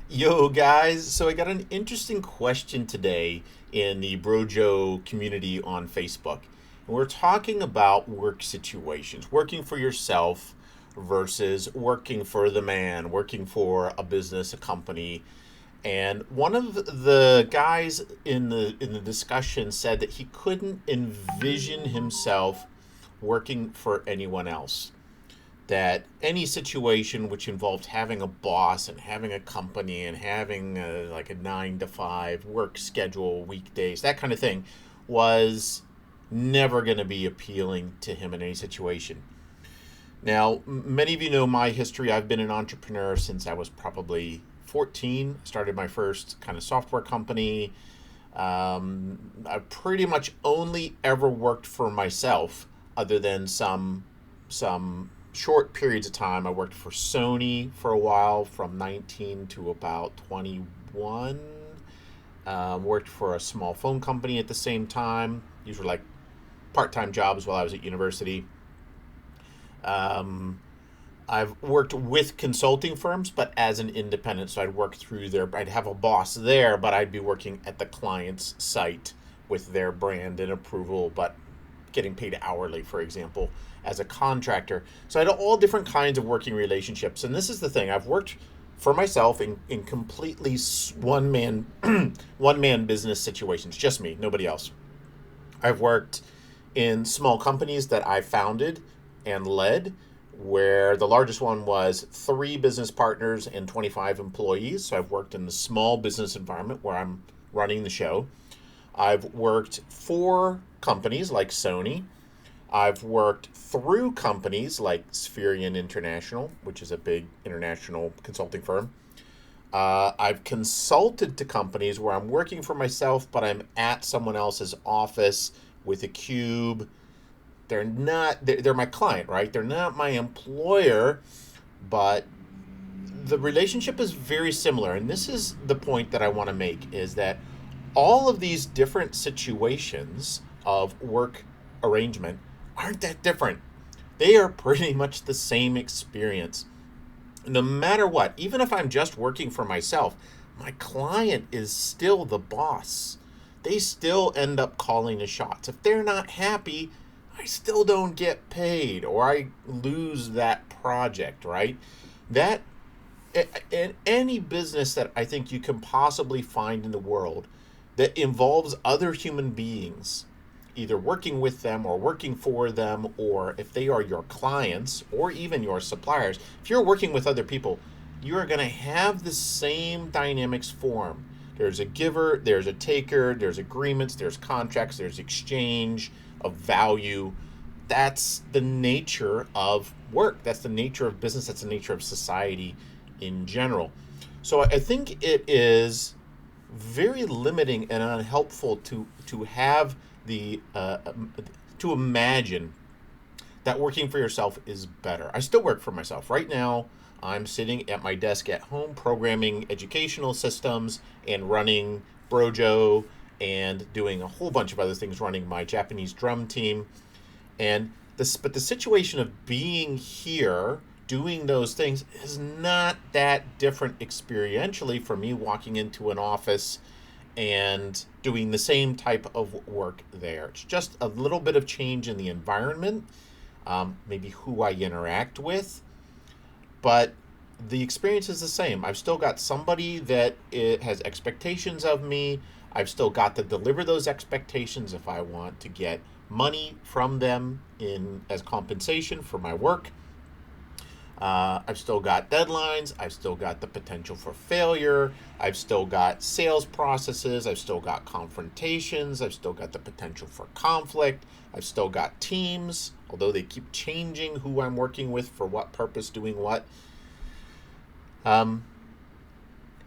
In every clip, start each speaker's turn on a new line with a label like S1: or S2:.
S1: Yo, guys. So I got an interesting question today in the Brojo community on Facebook. And we're talking about work situations, working for yourself versus working for the man, working for a business, a company. And one of the guys in the discussion said that he couldn't envision himself working for anyone else, that any situation which involved having a boss and having a company and having like a 9 to 5 work schedule, weekdays, that kind of thing, was never going to be appealing to him in any situation. Now, many of you know my history. I've been an entrepreneur since I was probably 14. Started my first kind of software company. I pretty much only ever worked for myself, other than some short periods of time. I worked for Sony for a while, from 19 to about 21. Worked for a small phone company at the same time. These were like part-time jobs while I was at university. Um, I've worked with consulting firms, but as an independent. So I'd work through their, I'd have a boss there, but I'd be working at the client's site with their brand and approval, but getting paid hourly, for example, as a contractor. So I had all different kinds of working relationships. And this is the thing, I've worked for myself in completely one man one man business situations, just me, nobody else. I've worked in small companies that I founded and led, where the largest one was 3 business partners and 25 employees. So I've worked in the small business environment where I'm running the show. I've worked for companies like Sony. I've worked through companies like Spherian International, which is a big international consulting firm. I've consulted to companies where I'm working for myself, but I'm at someone else's office with a cube. They're my client, right? They're not my employer, but the relationship is very similar. And this is the point that I want to make, is that all of these different situations of work arrangement aren't that different. They are pretty much the same experience. No matter what, even if I'm just working for myself, my client is still the boss. They still end up calling the shots. If they're not happy, I still don't get paid, or I lose that project, right? That in any business that I think you can possibly find in the world that involves other human beings, either working with them or working for them, or if they are your clients or even your suppliers, if you're working with other people, you are going to have the same dynamics form. There's a giver, there's a taker, there's agreements, there's contracts, there's exchange of value. That's the nature of work. That's the nature of business. That's the nature of society in general. So I think it is very limiting and unhelpful to have the to imagine that working for yourself is better. I still work for myself right now. I'm sitting at my desk at home programming educational systems and running Brojo and doing a whole bunch of other things, running my Japanese drum team. And this, but the situation of being here doing those things is not that different experientially from me walking into an office and doing the same type of work there. It's just a little bit of change in the environment, maybe who I interact with, but the experience is the same. I've still got somebody that it has expectations of me. I've still got to deliver those expectations if I want to get money from them in as compensation for my work. I've still got deadlines. I've still got the potential for failure. I've still got sales processes. I've still got confrontations. I've still got the potential for conflict. I've still got teams, although they keep changing who I'm working with for what purpose, doing what. Um,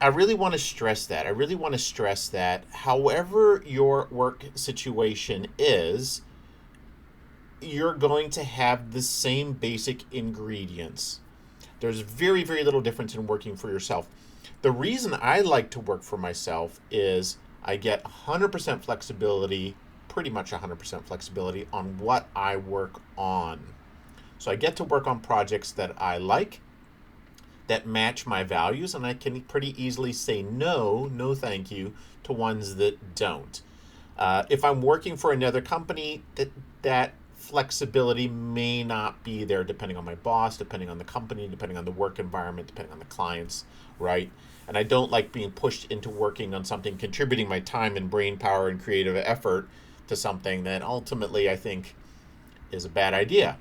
S1: I really want to stress that. I really want to stress that however your work situation is, you're going to have the same basic ingredients. There's very, very little difference in working for yourself. The reason I like to work for myself is I get 100% flexibility, pretty much 100% flexibility on what I work on. So I get to work on projects that I like, that match my values, and I can pretty easily say no, no thank you, to ones that don't. If I'm working for another company, that flexibility may not be there depending on my boss, depending on the company, depending on the work environment, depending on the clients, right? And I don't like being pushed into working on something, contributing my time and brain power and creative effort to something that ultimately I think is a bad idea.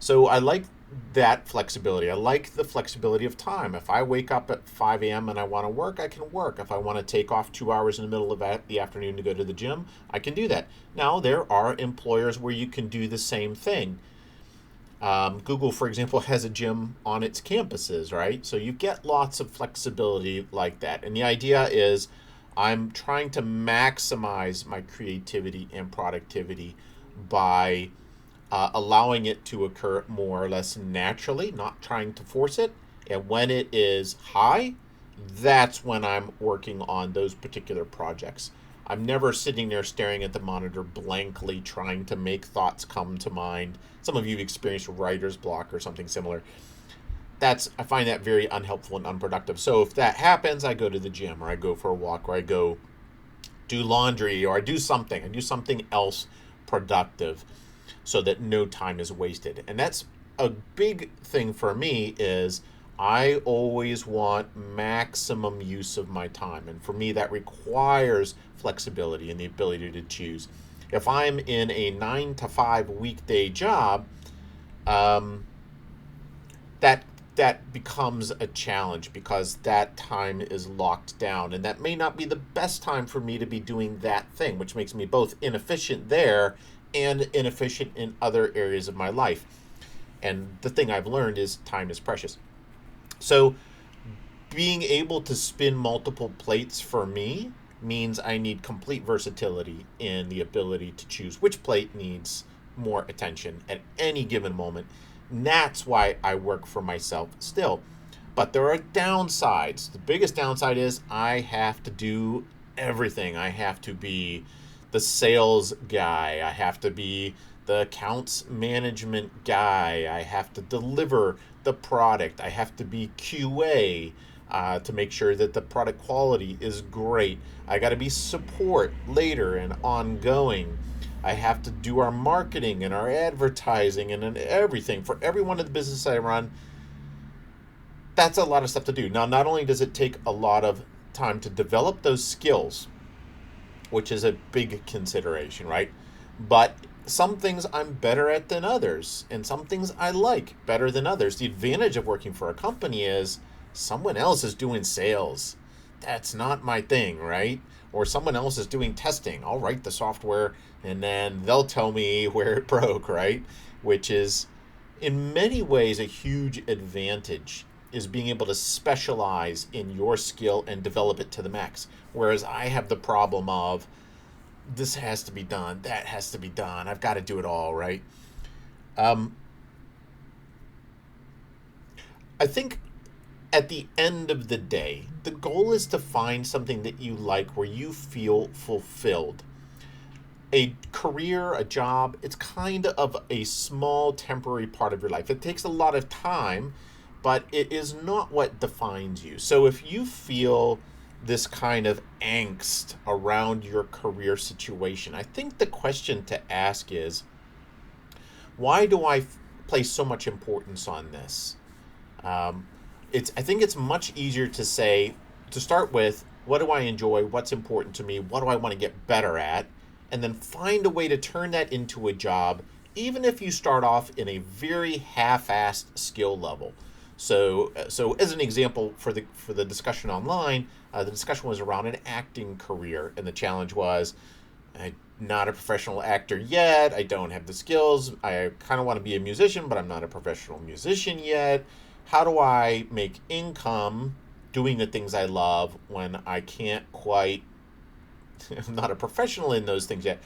S1: So I like that flexibility. I like the flexibility of time. If I wake up at 5 a.m. and I want to work, I can work. If I want to take off 2 hours in the middle of the afternoon to go to the gym, I can do that. Now, there are employers where you can do the same thing. Google, for example, has a gym on its campuses, right? So you get lots of flexibility like that. And the idea is I'm trying to maximize my creativity and productivity by allowing it to occur more or less naturally, not trying to force it. And when it is high, that's when I'm working on those particular projects. I'm never sitting there staring at the monitor blankly trying to make thoughts come to mind. Some of you have experienced writer's block or something similar. I find that very unhelpful and unproductive. So if that happens, I go to the gym, or I go for a walk, or I go do laundry, or I do something. I do something else productive so that no time is wasted. And that's a big thing for me is I always want maximum use of my time. And for me, that requires flexibility and the ability to choose. If I'm in a 9 to 5 weekday job, um, that becomes a challenge because that time is locked down, and that may not be the best time for me to be doing that thing, which makes me both inefficient there and inefficient in other areas of my life. And the thing I've learned is time is precious. So being able to spin multiple plates for me means I need complete versatility in the ability to choose which plate needs more attention at any given moment. And that's why I work for myself still. But there are downsides. The biggest downside is I have to do everything. I have to be the sales guy. I have to be the accounts management guy. I have to deliver the product. I have to be QA to make sure that the product quality is great. I got to be support later and ongoing. I have to do our marketing and our advertising and everything for every one of the businesses I run. That's a lot of stuff to do. Now, not only does it take a lot of time to develop those skills, which is a big consideration, right? But some things I'm better at than others, and some things I like better than others. The advantage of working for a company is someone else is doing sales. That's not my thing, right? Or someone else is doing testing. I'll write the software and then they'll tell me where it broke, right? Which is in many ways a huge advantage, is being able to specialize in your skill and develop it to the max. Whereas I have the problem of this has to be done, that has to be done, I've got to do it all, right? Um, I think at the end of the day, the goal is to find something that you like where you feel fulfilled. A career, a job, it's kind of a small temporary part of your life. It takes a lot of time, but it is not what defines you. So if you feel this kind of angst around your career situation, I think the question to ask is, why do I place so much importance on this? Um, I think it's much easier to say, to start with, what do I enjoy? What's important to me? What do I want to get better at? And then find a way to turn that into a job, even if you start off in a very half-assed skill level. So as an example for the discussion online, the discussion was around an acting career, and the challenge was, I'm not a professional actor yet. I don't have the skills. I kind of want to be a musician, but I'm not a professional musician yet. How do I make income doing the things I love when I can't quite, I'm not a professional in those things yet?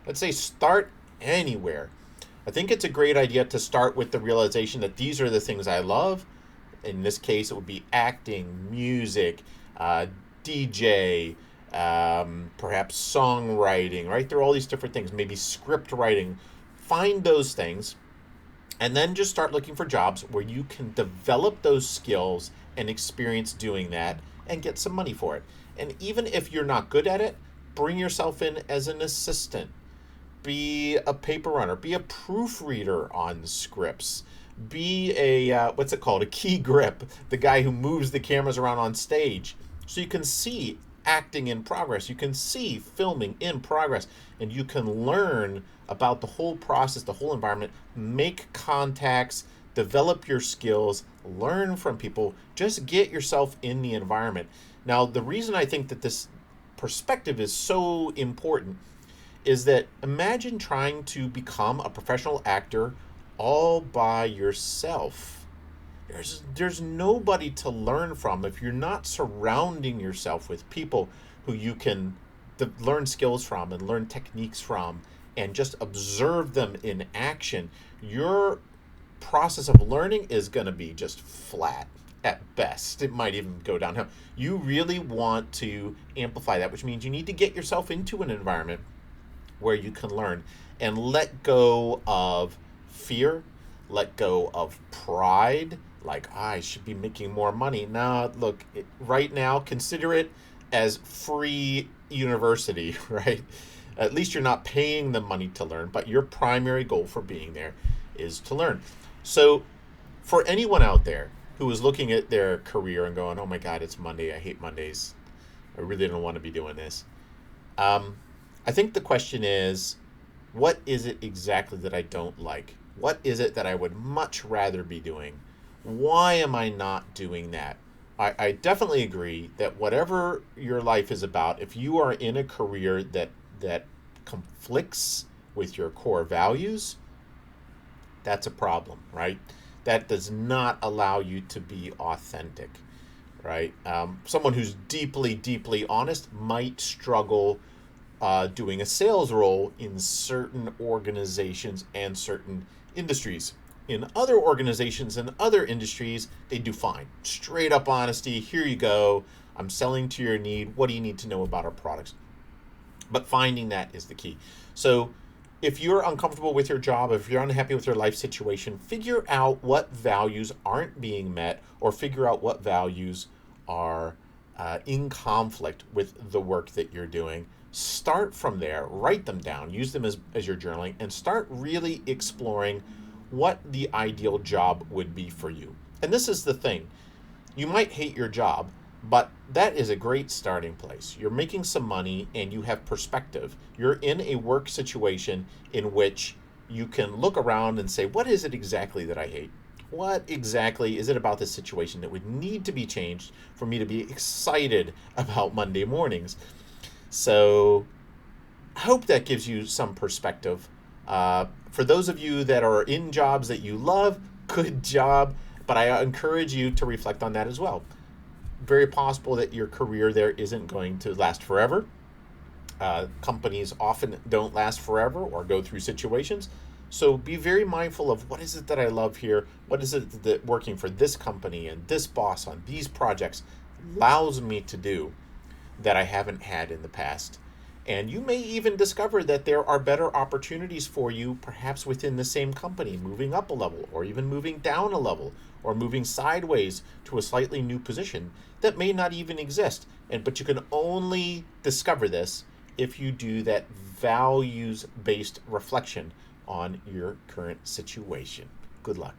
S1: I'd say start anywhere. I think it's a great idea to start with the realization that these are the things I love. In this case, it would be acting, music, DJ, perhaps songwriting, right? There are all these different things, maybe script writing. Find those things And then just start looking for jobs where you can develop those skills and experience doing that and get some money for it. And even if you're not good at it, bring yourself in as an assistant. Be a paper runner, be a proofreader on scripts, be a what's it called, a key grip, the guy who moves the cameras around on stage, so you can see acting in progress, you can see filming in progress, and you can learn about the whole process, the whole environment, make contacts, develop your skills, learn from people, just get yourself in the environment. Now, the reason I think that this perspective is so important is that imagine trying to become a professional actor all by yourself. There's nobody to learn from if you're not surrounding yourself with people who you can learn skills from and learn techniques from and just observe them in action. Your process of learning is going to be just flat at best. It might even go downhill. You really want to amplify that, which means you need to get yourself into an environment where you can learn and let go of fear, let go of pride, like I should be making more money. No, look, right now, consider it as free university, right? At least you're not paying them money to learn, but your primary goal for being there is to learn. So for anyone out there who is looking at their career and going, oh my God, it's Monday, I hate Mondays, I really don't want to be doing this. I think the question is, what is it exactly that I don't like? What is it that I would much rather be doing? Why am I not doing that? I definitely agree that whatever your life is about, if you are in a career that conflicts with your core values, that's a problem, right? That does not allow you to be authentic, right? Someone who's deeply, deeply honest might struggle doing a sales role in certain organizations and certain industries. In other organizations and other industries, they do fine. Straight up honesty, here you go. I'm selling to your need. What do you need to know about our products? But finding that is the key. So if you're uncomfortable with your job, if you're unhappy with your life situation, figure out what values aren't being met or figure out what values are in conflict with the work that you're doing. Start from there, write them down, use them as your journaling, and start really exploring what the ideal job would be for you. And this is the thing. You might hate your job, but that is a great starting place. You're making some money and you have perspective. You're in a work situation in which you can look around and say, what is it exactly that I hate? What exactly is it about this situation that would need to be changed for me to be excited about Monday mornings? So I hope that gives you some perspective. For those of you that are in jobs that you love, good job. But I encourage you to reflect on that as well. Very possible that your career there isn't going to last forever. Companies often don't last forever or go through situations. So be very mindful of what is it that I love here? What is it that working for this company and this boss on these projects allows me to do that I haven't had in the past? And you may even discover that there are better opportunities for you, perhaps within the same company, moving up a level or even moving down a level or moving sideways to a slightly new position that may not even exist. But you can only discover this if you do that values-based reflection on your current situation. Good luck.